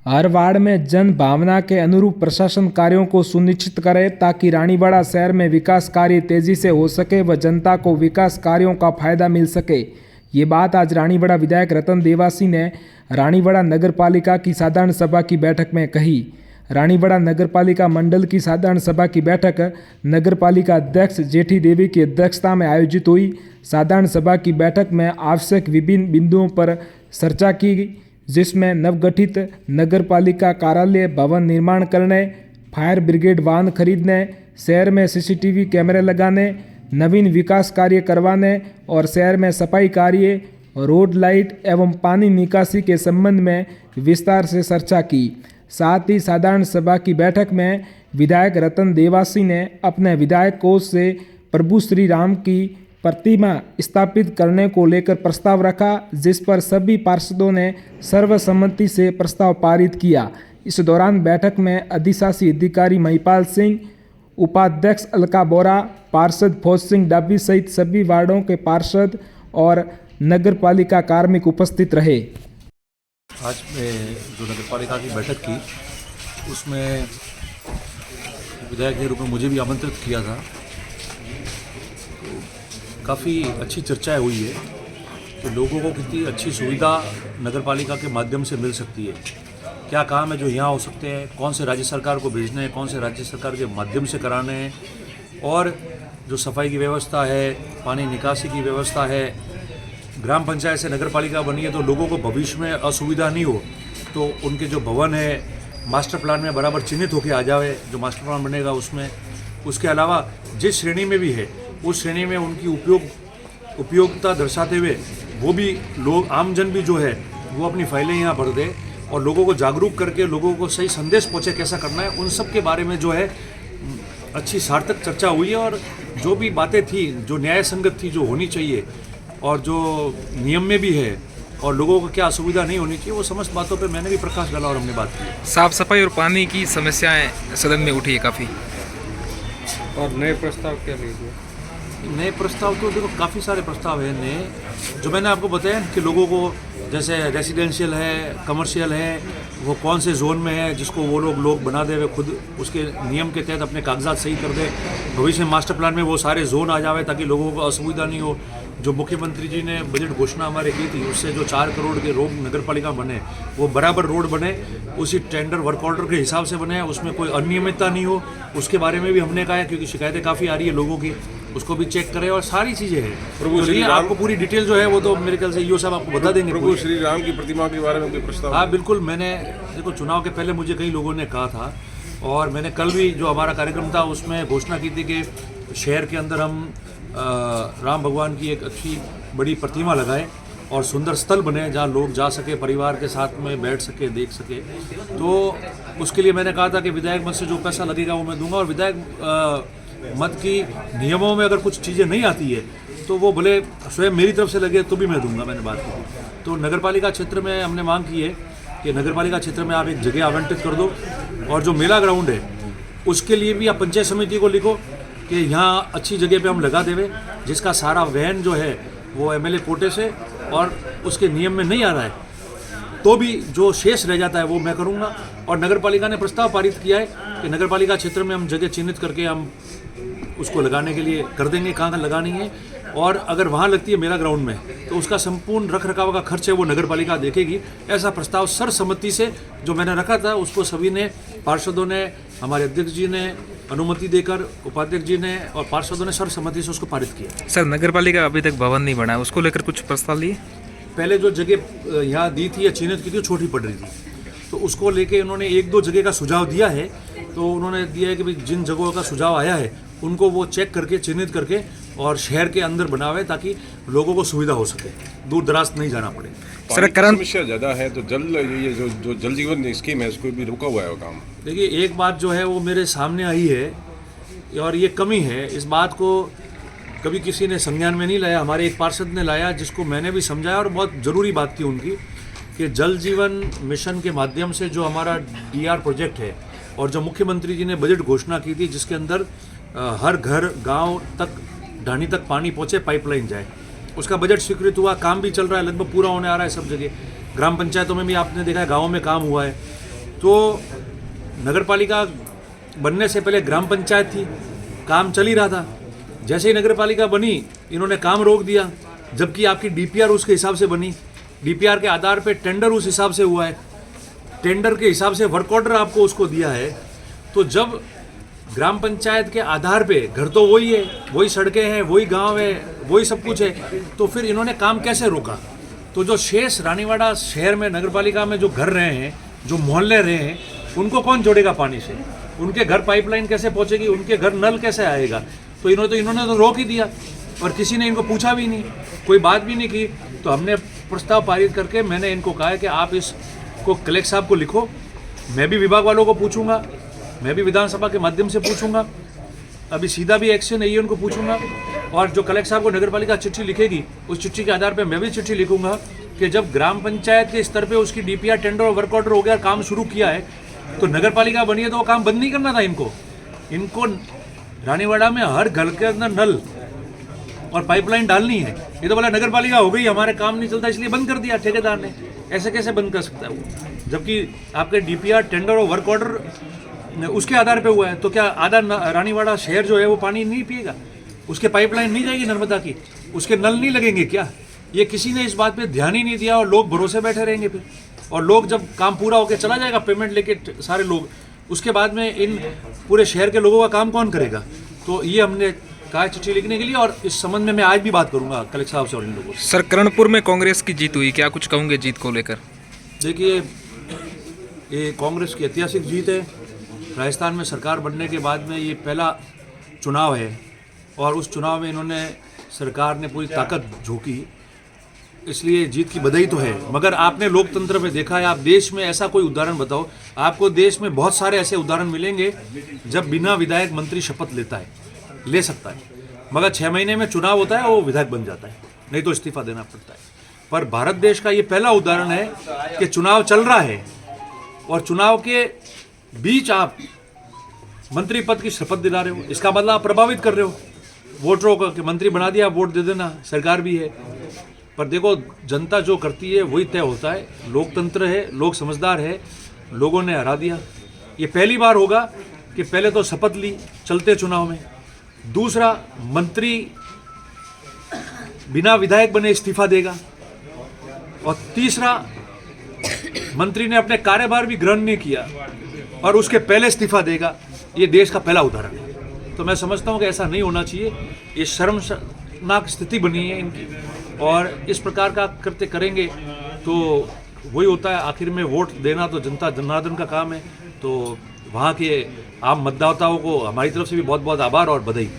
हर ward में जन भावना के अनुरूप प्रशासन कार्यों को सुनिश्चित करे ताकि रानीवाड़ा शहर में विकास कार्य तेजी से हो सके व जनता को विकास कार्यों का फायदा मिल सके। ये बात आज रानीवाड़ा विधायक रतन देवासी ने रानीवाड़ा नगर पालिका की साधारण सभा की बैठक में कही। रानीवाड़ा नगर पालिका मंडल की साधारण सभा की बैठक नगर पालिका अध्यक्ष जेठी देवी की अध्यक्षता में आयोजित हुई। साधारण सभा की बैठक में आवश्यक विभिन्न बिंदुओं पर चर्चा की, जिसमें नवगठित नगर पालिका कार्यालय भवन निर्माण करने, फायर ब्रिगेड वाहन खरीदने, शहर में सीसीटीवी कैमरे लगाने, नवीन विकास कार्य करवाने और शहर में सफाई कार्य, रोड लाइट एवं पानी निकासी के संबंध में विस्तार से चर्चा की। साथ ही साधारण सभा की बैठक में विधायक रतन देवासी ने अपने विधायक कोष से प्रभु श्री राम की प्रतिमा स्थापित करने को लेकर प्रस्ताव रखा, जिस पर सभी पार्षदों ने सर्वसम्मति से प्रस्ताव पारित किया। इस दौरान बैठक में अधिशासी अधिकारी महिपाल सिंह, उपाध्यक्ष अलका बोरा, पार्षद फौज सिंह डाबी सहित सभी वार्डों के पार्षद और नगर पालिका कार्मिक उपस्थित रहे। आज मैं जो नगर पालिका की बैठक की उसमें विधायक के रूप में मुझे भी आमंत्रित किया था। काफ़ी अच्छी चर्चाएं हुई है कि लोगों को कितनी अच्छी सुविधा नगर पालिका के माध्यम से मिल सकती है, क्या काम है जो यहाँ हो सकते हैं, कौन से राज्य सरकार को भेजने हैं, कौन से राज्य सरकार के माध्यम से कराने हैं, और जो सफाई की व्यवस्था है, पानी निकासी की व्यवस्था है। ग्राम पंचायत से नगर पालिका बनी है तो लोगों को भविष्य में असुविधा नहीं हो, तो उनके जो भवन है मास्टर प्लान में बराबर चिन्हित होकर आ जाए, जो मास्टर प्लान बनेगा उसमें। उसके अलावा जिस श्रेणी में भी है उस श्रेणी में उनकी उपयोगिता दर्शाते हुए वो भी लोग, आमजन भी जो है वो अपनी फाइलें यहाँ भर दे और लोगों को जागरूक करके लोगों को सही संदेश पहुँचे कैसा करना है, उन सब के बारे में जो है अच्छी सार्थक चर्चा हुई है। और जो भी बातें थी जो न्याय संगत थी, जो होनी चाहिए और जो नियम में भी है और लोगों को क्या असुविधा नहीं होनी चाहिए, वो समस्त बातों पे मैंने भी प्रकाश डाला और हमने बात की। साफ सफाई और पानी की समस्याएं सदन में उठी है काफ़ी। और नए प्रस्ताव क्या लीजिए? नए प्रस्ताव तो देखो काफ़ी सारे प्रस्ताव हैं नए, जो मैंने आपको बताया कि लोगों को जैसे रेसिडेंशियल है, कमर्शियल है, वो कौन से जोन में है जिसको वो लोग बना दे, वे खुद उसके नियम के तहत अपने कागजात सही कर दे। भविष्य में मास्टर प्लान में वो सारे जोन आ जावे ताकि लोगों को असुविधा नहीं हो। जो मुख्यमंत्री जी ने बजट घोषणा हमारे की थी उससे जो 4 करोड़ के रोड नगर पालिका बने, वो बराबर रोड बने, उसी टेंडर वर्क ऑर्डर के हिसाब से बने, उसमें कोई अनियमितता नहीं हो, उसके बारे में भी हमने कहा है, क्योंकि शिकायतें काफ़ी आ रही है लोगों की, उसको भी चेक करें और सारी चीज़ें हैं। प्रभु श्री राम आपको पूरी डिटेल जो है वो तो मेरे ख्याल से ईओ साहब आपको बता देंगे। प्रभु श्री राम की प्रतिमा के बारे में कोई प्रस्ताव? हाँ बिल्कुल, मैंने देखो चुनाव के पहले मुझे कई लोगों ने कहा था और मैंने कल भी जो हमारा कार्यक्रम था उसमें घोषणा की थी कि शहर के अंदर हम राम भगवान की एक अच्छी बड़ी प्रतिमा लगाएं और सुंदर स्थल बने जहाँ लोग जा सके, परिवार के साथ में बैठ सके, देख सके। तो उसके लिए मैंने कहा था कि विधायक मत से जो पैसा लगेगा वो मैं दूंगा, और विधायक मत की नियमों में अगर कुछ चीज़ें नहीं आती है तो वो भले स्वयं मेरी तरफ से लगे तो भी मैं दूंगा, मैंने बात की थी। तो नगरपालिका क्षेत्र में हमने मांग की है कि नगरपालिका क्षेत्र में आप एक जगह आवंटित कर दो, और जो मेला ग्राउंड है उसके लिए भी आप पंचायत समिति को लिखो कि यहाँ अच्छी जगह पे हम लगा देवे, जिसका सारा वहन जो है वो एमएलए कोटे से और उसके नियम में नहीं आ रहा है, तो भी जो शेष रह जाता है वो मैं करूँगा। और नगरपालिका ने प्रस्ताव पारित किया है कि नगरपालिका क्षेत्र में हम जगह चिन्हित करके हम उसको लगाने के लिए कर देंगे, कहाँ लगानी है, और अगर वहाँ लगती है मेला ग्राउंड में तो उसका संपूर्ण रख रखाव का खर्च है वो नगरपालिका देखेगी। ऐसा प्रस्ताव सर्वसम्मति से जो मैंने रखा था उसको सभी ने, पार्षदों ने, हमारे अध्यक्ष जी ने अनुमति देकर, उपाध्यक्ष जी ने और पार्षदों ने सर्वसम्मति से उसको पारित किया। सर, नगर पालिका अभी तक भवन नहीं बना, उसको लेकर कुछ प्रस्ताव लिए? पहले जो जगह यहाँ दी थी या चिन्हित की थी छोटी पड़ रही थी, तो उसको लेके उन्होंने 1-2 जगह का सुझाव दिया है। तो उन्होंने दिया है कि भाई जिन जगहों का सुझाव आया है उनको वो चेक करके, चिन्हित करके और शहर के अंदर बनावे ताकि लोगों को सुविधा हो सके, दूर दराज नहीं जाना पड़े। सर, करंट समस्या ज़्यादा है तो ये जो जल जीवन स्कीम है उसको भी रुका हुआ है वो काम। देखिए, एक बात जो है वो मेरे सामने आई है और ये कमी है, इस बात को कभी किसी ने संज्ञान में नहीं लाया। हमारे एक पार्षद ने लाया जिसको मैंने भी समझाया और बहुत ज़रूरी बात थी उनकी, कि जल जीवन मिशन के माध्यम से जो हमारा डीआर प्रोजेक्ट है और जो मुख्यमंत्री जी ने बजट घोषणा की थी जिसके अंदर हर घर, गांव तक, ढाणी तक पानी पहुंचे, पाइपलाइन जाए, उसका बजट स्वीकृत हुआ, काम भी चल रहा है, लगभग पूरा होने आ रहा है सब जगह। ग्राम पंचायतों में भी आपने देखा है, गाँव में काम हुआ है। तो नगर पालिका बनने से पहले ग्राम पंचायत थी, काम चल ही रहा था। जैसे ही नगर पालिका बनी इन्होंने काम रोक दिया, जबकि आपकी डीपीआर उसके हिसाब से बनी, डीपीआर के आधार पे टेंडर उस हिसाब से हुआ है, टेंडर के हिसाब से वर्क ऑर्डर आपको उसको दिया है। तो जब ग्राम पंचायत के आधार पे घर तो वही है, वही सड़कें हैं, वही गांव है, वही सब कुछ है, तो फिर इन्होंने काम कैसे रोका? तो जो शेष रानीवाड़ा शहर में नगर पालिका में जो घर रहे हैं, जो मोहल्ले रहे हैं, उनको कौन जोड़ेगा पानी से? उनके घर पाइपलाइन कैसे पहुंचेगी? उनके घर नल कैसे आएगा? तो इन्होंने तो रोक ही दिया और किसी ने इनको पूछा भी नहीं, कोई बात भी नहीं की। तो हमने प्रस्ताव पारित करके मैंने इनको कहा है कि आप इसको कलेक्टर साहब को लिखो, मैं भी विभाग वालों को पूछूंगा, मैं भी विधानसभा के माध्यम से पूछूंगा, अभी सीधा भी एक्शन है ये उनको पूछूंगा। और जो कलेक्टर साहब को नगर पालिका चिट्ठी लिखेगी उस चिट्ठी के आधार पर मैं भी चिट्ठी लिखूंगा कि जब ग्राम पंचायत के स्तर पे उसकी डीपीआर टेंडर और वर्क ऑर्डर हो गया, काम शुरू किया है, तो नगर पालिका बनी है तो वो काम बंद नहीं करना था इनको रानीवाड़ा में हर घर के अंदर नल और पाइपलाइन डालनी है। ये तो बोला नगर पालिका हो गई, हमारे काम नहीं चलता इसलिए बंद कर दिया ठेकेदार ने। ऐसे कैसे बंद कर सकता है वो? जबकि आपके डीपीआर टेंडर और वर्क ऑर्डर उसके आधार पे हुआ है। तो क्या आधा रानीवाड़ा शहर जो है वो पानी नहीं पिएगा? उसके पाइपलाइन नहीं जाएगी नर्मदा की? उसके नल नहीं लगेंगे क्या? ये किसी ने इस बात पे ध्यान ही नहीं दिया और लोग भरोसे बैठे रहेंगे फिर। और लोग जब काम पूरा होकर चला जाएगा पेमेंट लेके सारे लोग, उसके बाद में इन पूरे शहर के लोगों का काम कौन करेगा? तो ये हमने कहा चिट्ठी लिखने के लिए और इस संबंध में मैं आज भी बात करूंगा कलेक्टर साहब से और इन लोगों से। सर, करणपुर में कांग्रेस की जीत हुई, क्या कुछ कहोगे जीत को लेकर? देखिए, ये कांग्रेस की ऐतिहासिक जीत है। राजस्थान में सरकार बनने के बाद में ये पहला चुनाव है और उस चुनाव में इन्होंने सरकार ने पूरी ताकत झोंकी, इसलिए जीत की बधाई तो है। मगर आपने लोकतंत्र में देखा है, आप देश में ऐसा कोई उदाहरण बताओ, आपको देश में बहुत सारे ऐसे उदाहरण मिलेंगे जब बिना विधायक मंत्री शपथ ले सकता है, मगर 6 महीने में चुनाव होता है वो विधायक बन जाता है, नहीं तो इस्तीफा देना पड़ता है। पर भारत देश का ये पहला उदाहरण है कि चुनाव चल रहा है और चुनाव के बीच आप मंत्री पद की शपथ दिला रहे हो, इसका मतलब आप प्रभावित कर रहे हो वोटरों को कि मंत्री बना दिया, वोट दे देना, सरकार भी है। पर देखो, जनता जो करती है वही तय होता है, लोकतंत्र है, लोग समझदार है, लोगों ने हरा दिया। ये पहली बार होगा कि पहले तो शपथ ली चलते चुनाव में, दूसरा मंत्री बिना विधायक बने इस्तीफा देगा और तीसरा मंत्री ने अपने कार्यभार भी ग्रहण नहीं किया और उसके पहले इस्तीफा देगा। ये देश का पहला उदाहरण है। तो मैं समझता हूँ कि ऐसा नहीं होना चाहिए, ये शर्मनाक स्थिति बनी है इनकी और इस प्रकार का करते करेंगे तो वही होता है, आखिर में वोट देना तो जनता जनार्दन का काम है। तो वहाँ के आम मतदाताओं को हमारी तरफ से भी बहुत बहुत आभार और बधाई।